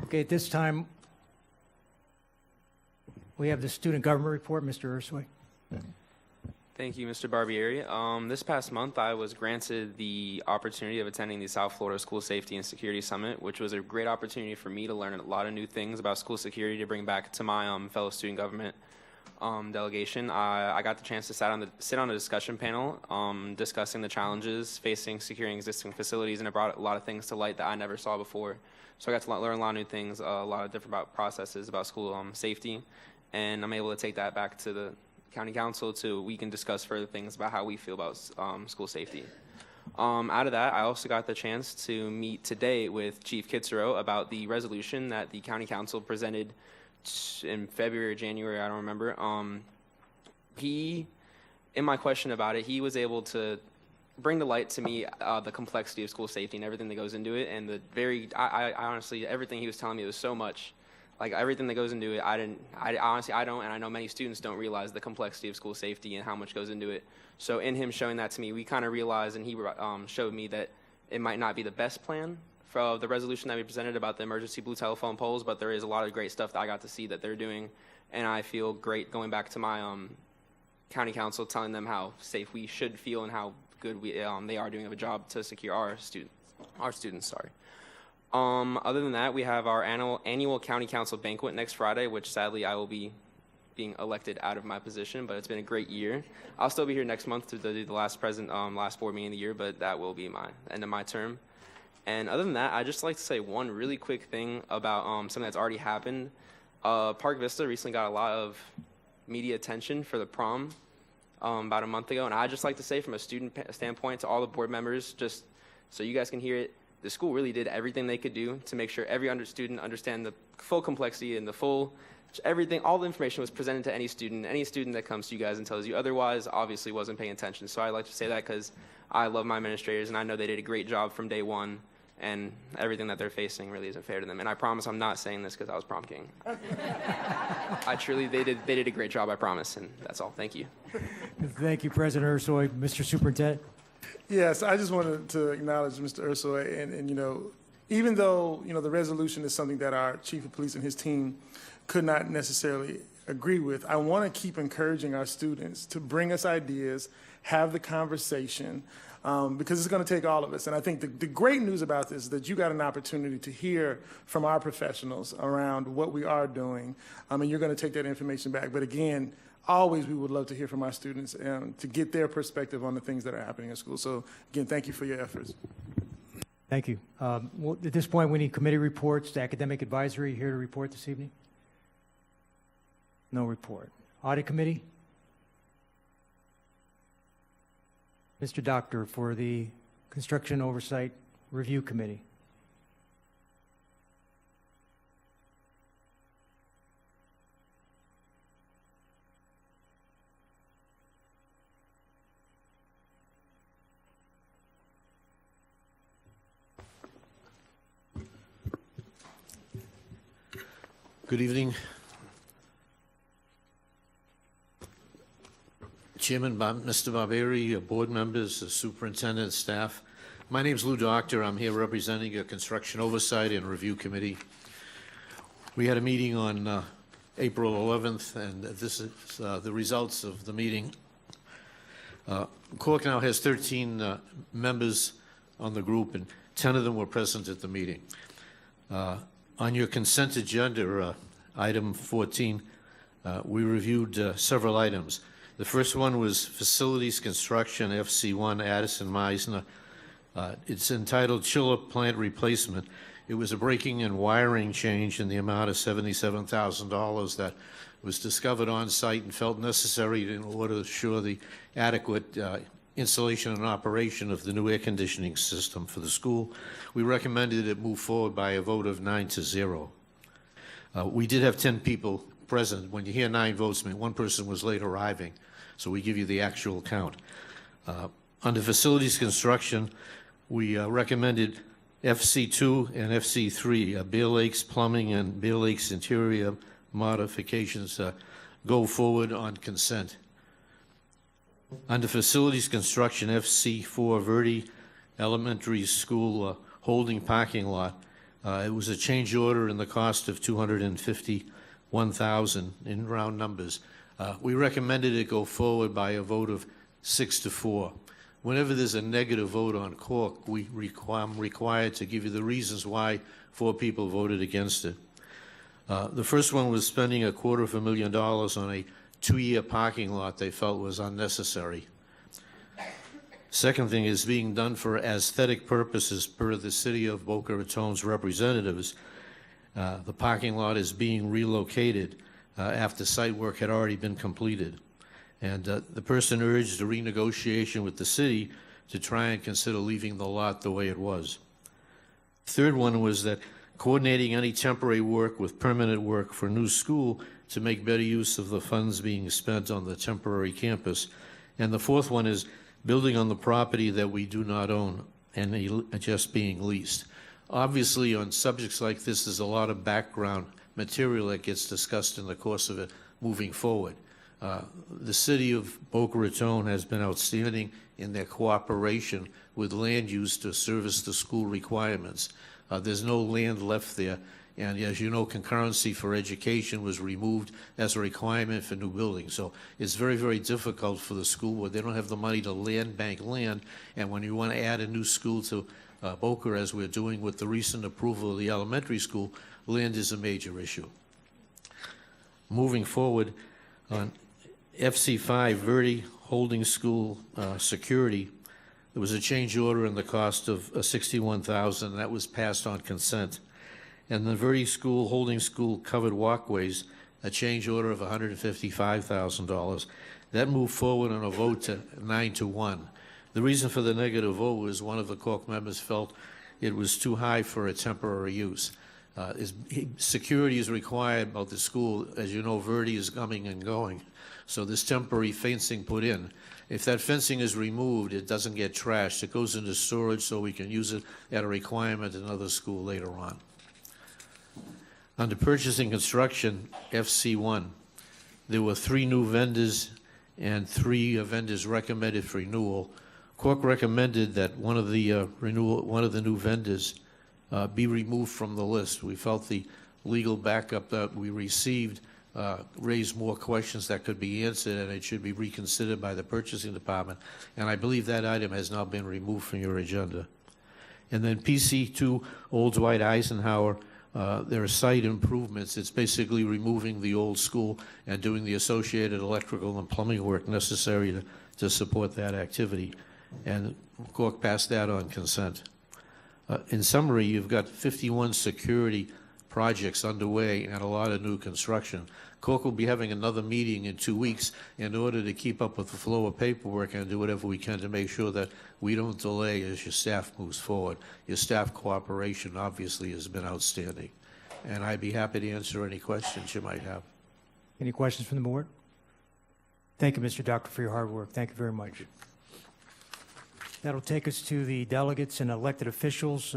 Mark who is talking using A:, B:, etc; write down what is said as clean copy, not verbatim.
A: Okay, at this time, we have the student government report, Mr. Ursway.
B: Thank you, Mr. Barbieri. This past month, I was granted the opportunity of attending the South Florida School Safety and Security Summit, which was a great opportunity for me to learn a lot of new things about school security to bring back to my fellow student government delegation. I got the chance to sit on a discussion panel discussing the challenges facing securing existing facilities, and it brought a lot of things to light that I never saw before. So I got to learn a lot of new things, a lot of different processes about school safety, and I'm able to take that back to the County Council we can discuss further things about how we feel about school safety. Out of that, I also got the chance to meet today with Chief Kitsero about the resolution that the County Council presented in February or January, I don't remember. In my question about it, he was able to bring to light to me the complexity of school safety and everything that goes into it, and I honestly, everything he was telling me was so much. Like everything that goes into it, I honestly, I don't, and I know many students don't realize the complexity of school safety and how much goes into it. So in him showing that to me, we kind of realized, and he showed me that it might not be the best plan for the resolution that we presented about the emergency blue telephone poles, but there is a lot of great stuff that I got to see that they're doing, and I feel great going back to my county council, telling them how safe we should feel and how good they are doing a job to secure our students. Sorry. Other than that, we have our annual county council banquet next Friday, which sadly I will be being elected out of my position, but it's been a great year. I'll still be here next month to do the last board meeting of the year, but that will be my end of my term. And other than that, I'd just like to say one really quick thing about something that's already happened. Park Vista recently got a lot of media attention for the prom about a month ago, and I'd just like to say from a student standpoint to all the board members, just so you guys can hear it, the school really did everything they could do to make sure every student understand the full complexity and the full everything. All the information was presented to any student. Any student that comes to you guys and tells you otherwise obviously wasn't paying attention. So I like to say that because I love my administrators and I know they did a great job from day one, and everything that they're facing really isn't fair to them. And I promise I'm not saying this because I was prom king. They did a great job, I promise, and that's all. Thank you.
A: Thank you, President Ursoy. Mr. Superintendent.
C: Yes, I just wanted to acknowledge Mr. Ursoy, and even though the resolution is something that our chief of police and his team could not necessarily agree with, I want to keep encouraging our students to bring us ideas, have the conversation, because it's going to take all of us. And I think the great news about this is that you got an opportunity to hear from our professionals around what we are doing, and you're going to take that information back. But again, always we would love to hear from our students to get their perspective on the things that are happening in school. So again, thank you for your efforts.
A: Thank you. Well, at this point, we need committee reports. The academic advisory here to report this evening? No report. Audit committee? Mr. Doctor for the Construction Oversight Review Committee.
D: Good evening. Chairman, Mr. Barbieri, board members, superintendent, staff. My name is Lou Doctor. I'm here representing a Construction Oversight and Review Committee. We had a meeting on April 11th, and this is the results of the meeting. Cork now has 13 members on the group, and 10 of them were present at the meeting. On your consent agenda, item 14, we reviewed several items. The first one was Facilities Construction FC1 Addison Meisner. It's entitled Chiller Plant Replacement. It was a breaking and wiring change in the amount of $77,000 that was discovered on site and felt necessary in order to assure the adequate installation and operation of the new air conditioning system for the school. We recommended it move forward by a vote of 9-0. We did have 10 people present. When you hear 9 votes, I mean, one person was late arriving, so we give you the actual count. Under facilities construction, we recommended FC2 and FC3, Bear Lakes Plumbing and Bear Lakes Interior modifications, go forward on consent. Under facilities construction, FC4 Verde Elementary School holding parking lot, It was a change order in the cost of $251,000 in round numbers. We recommended it go forward by a vote of 6-4. Whenever there's a negative vote on Cork, I'm required to give you the reasons why 4 people voted against it. The first one was spending $250,000 on a 2-year parking lot they felt was unnecessary. Second thing is being done for aesthetic purposes per the City of Boca Raton's representatives. The parking lot is being relocated after site work had already been completed. And the person urged a renegotiation with the city to try and consider leaving the lot the way it was. Third one was that coordinating any temporary work with permanent work for a new school to make better use of the funds being spent on the temporary campus. And the fourth one is building on the property that we do not own and just being leased. Obviously, on subjects like this, there's a lot of background material that gets discussed in the course of it moving forward. The City of Boca Raton has been outstanding in their cooperation with land use to service the school requirements. There's no land left there, and as you know, concurrency for education was removed as a requirement for new buildings. So it's very, very difficult for the school board. They don't have the money to land bank land, and when you want to add a new school to Boca, as we're doing with the recent approval of the elementary school, land is a major issue. Moving forward, on FC5 Verde Holding School security, there was a change order in the cost of $61,000 that was passed on consent. And the Verde School Holding School covered walkways, a change order of $155,000. That moved forward on a vote to 9-1. The reason for the negative vote was one of the Cork members felt it was too high for a temporary use. Security is required about the school. As you know, Verde is coming and going. So this temporary fencing put in. If that fencing is removed, it doesn't get trashed. It goes into storage so we can use it at a requirement in another school later on. Under purchasing construction, FC1, there were 3 new vendors and 3 vendors recommended for renewal. Cork recommended that one of the new vendors be removed from the list. We felt the legal backup that we received raised more questions that could be answered, and it should be reconsidered by the purchasing department. And I believe that item has now been removed from your agenda. And then PC2 Old Dwight Eisenhower, there are site improvements. It's basically removing the old school and doing the associated electrical and plumbing work necessary to support that activity. And Cork passed that on consent. In summary, you've got 51 security projects underway and a lot of new construction. Cork will be having another meeting in 2 weeks in order to keep up with the flow of paperwork and do whatever we can to make sure that we don't delay as your staff moves forward. Your staff cooperation obviously has been outstanding. And I'd be happy to answer any questions you might have.
A: Any questions from the board? Thank you, Mr. Doctor, for your hard work. Thank you very much. That'll take us to the delegates and elected officials.